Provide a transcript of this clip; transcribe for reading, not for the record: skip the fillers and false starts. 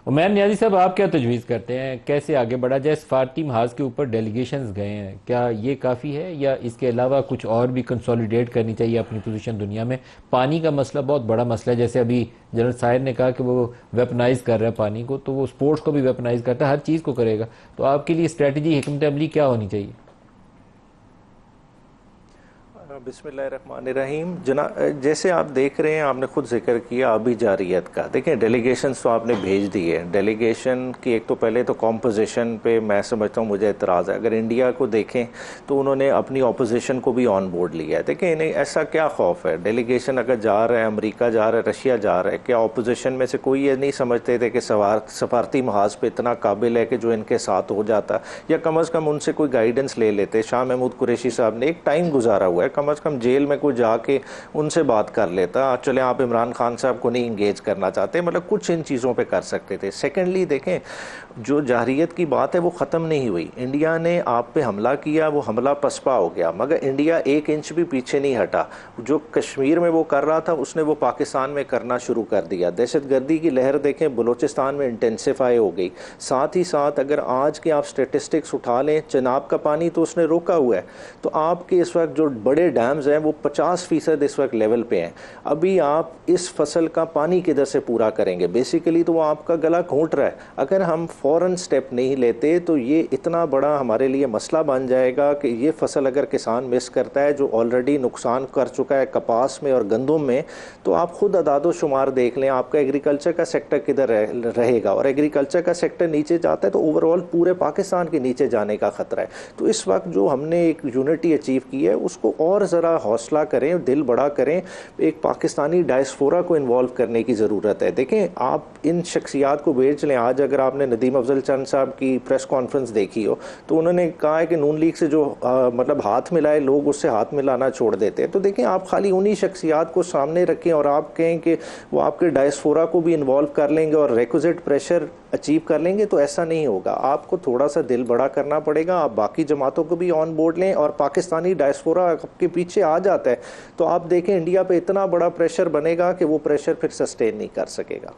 उमैर नियाज़ी साहब, आप क्या तजवीज़ करते हैं, कैसे आगे बढ़ा जाए? सफारती महाज के ऊपर डेलीगेशंस गए हैं, क्या ये काफ़ी है या इसके अलावा कुछ और भी कंसोलिडेट करनी चाहिए अपनी पोजीशन दुनिया में? पानी का मसला बहुत बड़ा मसला है, जैसे अभी जनरल साहिर ने कहा कि वो वेपनाइज कर रहा है पानी को, तो वो स्पोर्ट्स को भी वेपनाइज करता है, हर चीज़ को करेगा। तो आपके लिए स्ट्रेटजी, हिकमत अमली क्या होनी चाहिए? बिस्मिल्लाहिर्रहमानिर्रहीम। जैसे आप देख रहे हैं, आपने खुद जिक्र किया अभी जारियत का। देखें, डेलीगेशंस तो आपने भेज दी है। डेलीगेशन की एक तो पहले तो कॉम्पोजिशन पे मैं समझता हूँ मुझे एतराज़ है। अगर इंडिया को देखें तो उन्होंने अपनी ऑपोजिशन को भी ऑन बोर्ड लिया है। देखें, इन्हें ऐसा क्या खौफ है? डेलीगेशन अगर जा रहा है, अमरीका जा रहा है, रशिया जा रहा है, क्या ऑपोजिशन में से कोई ये नहीं समझते थे कि सफारती महाज पे इतना काबिल है कि जो इनके साथ हो जाता, या कम अज़ कम उनसे कोई गाइडेंस ले लेते? शाह महमूद कुरैशी साहब ने एक टाइम गुजारा हुआ है, कम अज़ कम जेल में कोई जाके उनसे बात कर लेता। चले, आप इमरान खान साहब को नहीं इंगेज करना चाहते, मतलब कुछ इन चीज़ों पे कर सकते थे। सेकेंडली देखें, जो जाहिरियत की बात है वो ख़त्म नहीं हुई। इंडिया ने आप पे हमला किया, वो हमला पसपा हो गया, मगर इंडिया एक इंच भी पीछे नहीं हटा। जो कश्मीर में वो कर रहा था उसने वो पाकिस्तान में करना शुरू कर दिया। दहशतगर्दी की लहर देखें, बलूचिस्तान में इंटेंसिफाई हो गई। साथ ही साथ अगर आज के आप स्टेटिस्टिक्स उठा लें, चनाब का पानी तो उसने रोका हुआ है। तो आपके इस वक्त जो बड़े डैम्स हैं वो 50% इस वक्त लेवल पे हैं। अभी आप इस फसल का पानी किधर से पूरा करेंगे? बेसिकली तो वो आपका गला घोंट रहा है। अगर हम फ़ौरन स्टेप नहीं लेते तो ये इतना बड़ा हमारे लिए मसला बन जाएगा कि ये फसल अगर किसान मिस करता है, जो ऑलरेडी नुकसान कर चुका है कपास में और गंदम में, तो आप खुद अदादो शुमार देख लें, आपका एग्रीकल्चर का सेक्टर किधर रहेगा। और एग्रीकल्चर का सेक्टर नीचे जाता है तो ओवरऑल पूरे पाकिस्तान के नीचे जाने का ख़तरा है। तो इस वक्त जो हमने एक यूनिटी अचीव की है उसको और ज़रा हौसला करें, दिल बड़ा करें, एक पाकिस्तानी डायस्पोरा को इन्वॉल्व करने की ज़रूरत है। देखें, आप इन शख्सियात को भेज लें। आज अगर आपने नदीम अफजल चंद साहब की प्रेस कॉन्फ्रेंस देखी हो तो उन्होंने कहा है कि नून लीग से जो मतलब हाथ मिलाए लोग, उससे हाथ मिलाना छोड़ देते हैं। तो देखें, आप खाली उन्हीं शख्सियात को सामने रखें और आप कहें कि वो आपके डायस्पोरा को भी इन्वॉल्व कर लेंगे और रिक्विजिट प्रेशर अचीव कर लेंगे, तो ऐसा नहीं होगा। आपको थोड़ा सा दिल बड़ा करना पड़ेगा। आप बाकी जमातों को भी ऑन बोर्ड लें और पाकिस्तानी डायस्पोरा आपके पीछे आ जाता है तो आप देखें इंडिया पे इतना बड़ा प्रेशर बनेगा कि वो प्रेशर फिर सस्टेन नहीं कर सकेगा।